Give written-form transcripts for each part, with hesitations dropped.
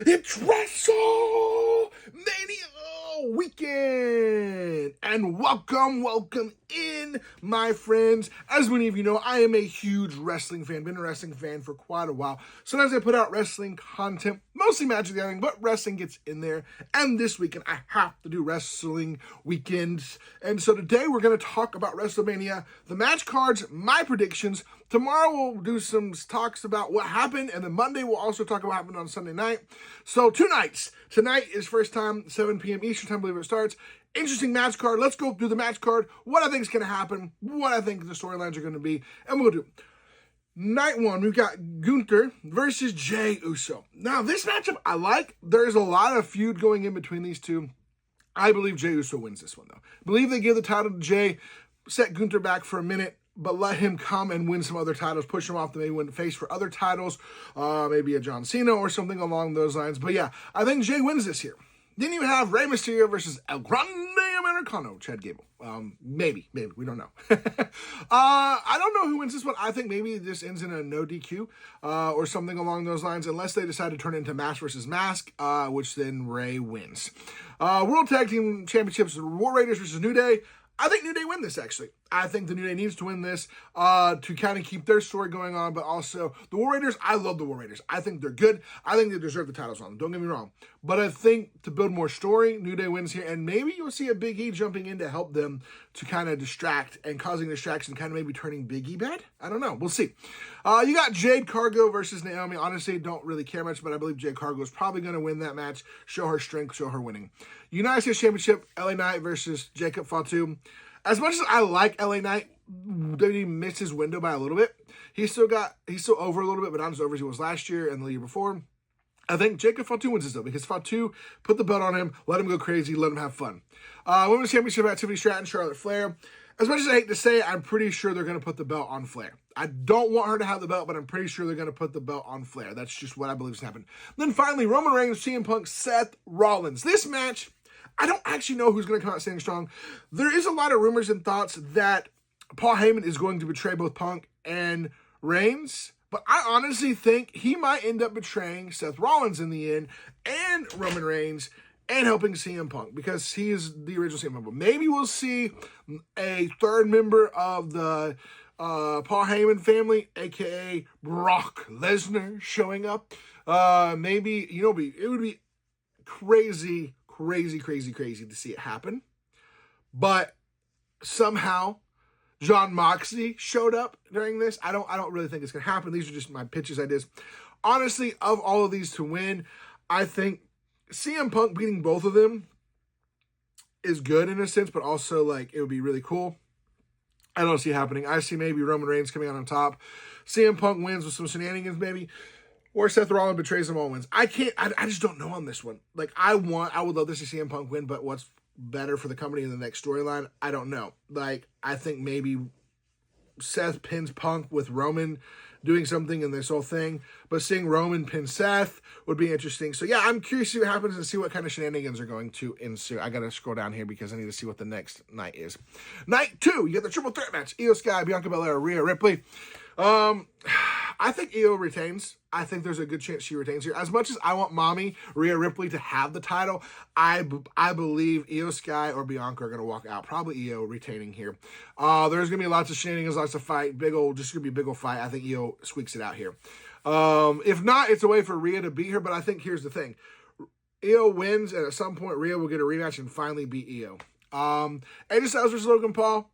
It's Wrestlemania Weekend! And welcome in, my friends. As many of you know, I am a huge wrestling fan, been a wrestling fan for quite a while. Sometimes I put out wrestling content, mostly Magic the Gathering, but wrestling gets in there. And this weekend, I have to do Wrestling Weekends. And so today, we're going to talk about WrestleMania, the match cards, my predictions. Tomorrow, we'll do some talks about what happened, and then Monday, we'll also talk about what happened on Sunday night. So 2 nights. Tonight is first time, 7 p.m. Eastern time, I believe it starts. Interesting match card. Let's go through the match card, what I think is going to happen, what I think the storylines are going to be, and we'll do. Night one, we've got Gunther versus Jey Uso. Now, this matchup I like. There's a lot of feud going in between these two. I believe Jey Uso wins this one, though. I believe they give the title to Jey, set Gunther back for a minute, but let him come and win some other titles, push him off to maybe win the face for other titles, maybe a John Cena or something along those lines. But yeah, I think Jey wins this here. Then you have Rey Mysterio versus El Grande Americano, Chad Gable. Maybe, we don't know. I don't know who wins this one. I think maybe this ends in a no DQ or something along those lines, unless they decide to turn it into mask versus mask, which then Rey wins. World Tag Team Championships, War Raiders versus New Day. I think New Day win this, actually. I think the New Day needs to win this to kind of keep their story going on, but also the War Raiders, I love the War Raiders. I think they're good. I think they deserve the titles on them. Don't get me wrong. But I think to build more story, New Day wins here, and maybe you'll see a Big E jumping in to help them to kind of distract and causing distraction, kind of maybe turning Big E bad. I don't know. We'll see. You got Jade Cargill versus Naomi. Honestly, don't really care much, but I believe Jade Cargill is probably going to win that match, show her strength, show her winning. United States Championship, LA Knight versus Jacob Fatu. As much as I like LA Knight, he missed his window by a little bit. He's still over a little bit, but not as over as he was last year and the year before. I think Jacob Fatu wins this, though, because Fatu put the belt on him, let him go crazy, let him have fun. Women's Championship at Tiffany Stratton, Charlotte Flair. As much as I hate to say it, I'm pretty sure they're going to put the belt on Flair. I don't want her to have the belt, but I'm pretty sure they're going to put the belt on Flair. That's just what I believe is happening. Then finally, Roman Reigns, CM Punk, Seth Rollins. This match, I don't actually know who's going to come out standing strong. There is a lot of rumors and thoughts that Paul Heyman is going to betray both Punk and Reigns, but I honestly think he might end up betraying Seth Rollins in the end and Roman Reigns and helping CM Punk because he is the original CM Punk. Maybe we'll see a third member of the Paul Heyman family, a.k.a. Brock Lesnar, showing up. Maybe, it would be crazy to see it happen. But somehow Jon Moxley showed up during this. I don't really think it's going to happen. These are just my pitches, ideas. Honestly, of all of these to win, I think CM Punk beating both of them is good in a sense, but also it would be really cool. I don't see it happening. I see maybe Roman Reigns coming out on top. CM Punk wins with some shenanigans, maybe. Or Seth Rollins betrays them all, wins. I just don't know on this one. I would love to see CM Punk win, but what's better for the company in the next storyline? I don't know. I think maybe Seth pins Punk with Roman doing something in this whole thing, but seeing Roman pin Seth would be interesting. So yeah, I'm curious to see what happens and see what kind of shenanigans are going to ensue. I gotta scroll down here because I need to see what the next night is. Night 2, you got the triple threat match. Io Sky, Bianca Belair, Rhea Ripley. I think Io retains. I think there's a good chance she retains here. As much as I want Mommy Rhea Ripley to have the title, I believe Io Sky or Bianca are going to walk out. Probably Io retaining here. There's going to be lots of shenanigans, lots of fight. Just going to be a big old fight. I think Io squeaks it out here. If not, it's a way for Rhea to beat her. But I think here's the thing. Io wins, and at some point, Rhea will get a rematch and finally beat Io. AJ Styles versus Logan Paul.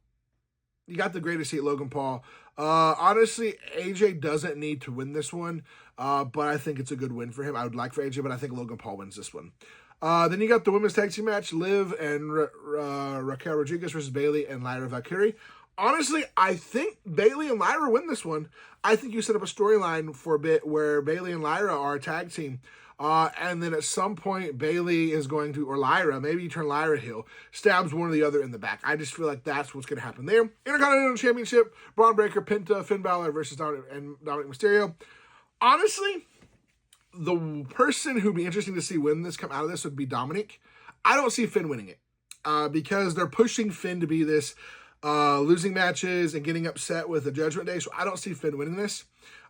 You got the greatest heat, Logan Paul. Honestly, AJ doesn't need to win this one, but I think it's a good win for him. I would like for AJ, but I think Logan Paul wins this one. Then you got the women's tag team match, Liv and Raquel Rodriguez versus Bayley and Lyra Valkyrie. Honestly, I think Bayley and Lyra win this one. I think you set up a storyline for a bit where Bayley and Lyra are a tag team. And then at some point, Bayley is going to, or Lyra, maybe you turn Lyra heel, stabs one or the other in the back. I just feel like that's what's going to happen there. Intercontinental Championship, Braun Breaker, Penta, Finn Balor versus Dominic Mysterio. Honestly, the person who'd be interesting to see win this, come out of this, would be Dominic. I don't see Finn winning it because they're pushing Finn to be this losing matches and getting upset with the Judgment Day, so I don't see Finn winning this.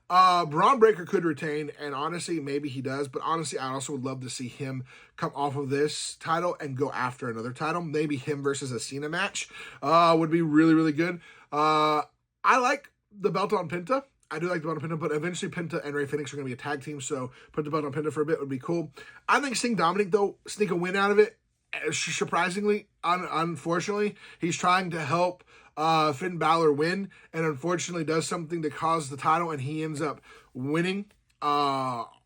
Braun Breaker could retain, and honestly, maybe he does, but honestly, I also would love to see him come off of this title and go after another title. Maybe him versus a Cena match would be really, really good. I like the belt on Penta. I do like the belt on Penta, but eventually Penta and Rey Fenix are going to be a tag team, so put the belt on Penta for a bit would be cool. I think seeing Dominic, though, sneak a win out of it, surprisingly, unfortunately, he's trying to help Finn Balor win, and unfortunately does something to cause the title, and he ends up winning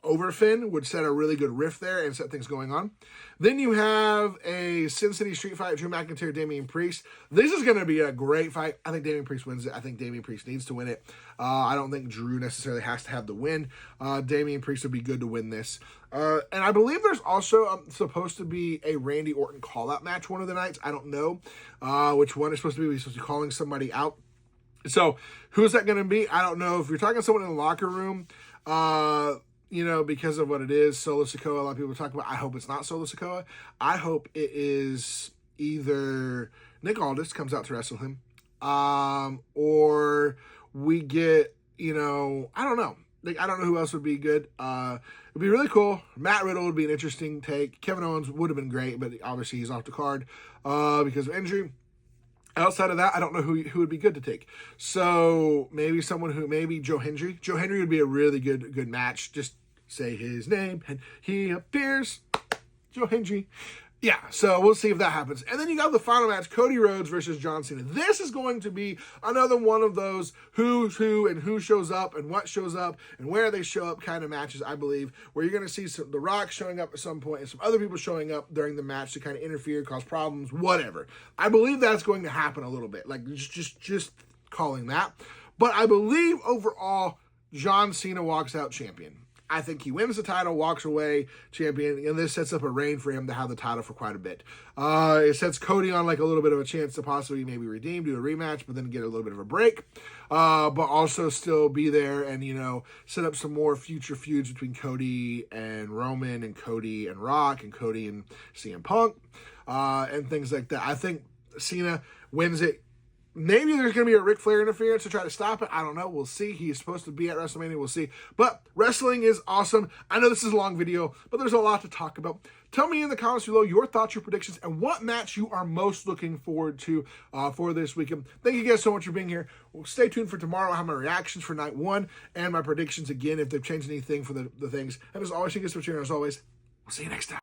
over Finn, would set a really good riff there and set things going on. Then you have a Sin City Street fight, Drew McIntyre, Damian Priest. This is going to be a great fight. I think Damian Priest wins it. I think Damian Priest needs to win it. I don't think Drew necessarily has to have the win. Damian Priest would be good to win this. And I believe there's also supposed to be a Randy Orton call-out match one of the nights. I don't know which one it's supposed to be. He's supposed to be calling somebody out. So who's that going to be? I don't know. If you're talking to someone in the locker room, because of what it is, Solo Sikoa, a lot of people talk about. I hope it's not Solo Sikoa. I hope it is either Nick Aldis comes out to wrestle him, or we get, I don't know. I don't know who else would be good. It'd be really cool. Matt Riddle would be an interesting take. Kevin Owens would have been great, but obviously he's off the card because of injury. Outside of that, I don't know who would be good to take. So maybe Joe Hendry. Joe Hendry would be a really good match. Just say his name and he appears. Joe Hendry. Yeah, so we'll see if that happens. And then you got the final match, Cody Rhodes versus John Cena. This is going to be another one of those who's who and who shows up and what shows up and where they show up kind of matches, I believe, where you're going to see The Rock showing up at some point and some other people showing up during the match to kind of interfere, cause problems, whatever. I believe that's going to happen a little bit, like just calling that. But I believe overall, John Cena walks out champion. I think he wins the title, walks away champion, and this sets up a reign for him to have the title for quite a bit. It sets Cody on like a little bit of a chance to possibly maybe redeem, do a rematch, but then get a little bit of a break. But also still be there and, set up some more future feuds between Cody and Roman and Cody and Rock and Cody and CM Punk and things like that. I think Cena wins it. Maybe there's going to be a Ric Flair interference to try to stop it. I don't know. We'll see. He's supposed to be at WrestleMania. We'll see. But wrestling is awesome. I know this is a long video, but there's a lot to talk about. Tell me in the comments below your thoughts, your predictions, and what match you are most looking forward to for this weekend. Thank you guys so much for being here. Well, stay tuned for tomorrow. I'll have my reactions for night one and my predictions again if they've changed anything for the things. And as always, thank you so much. As always, we'll see you next time.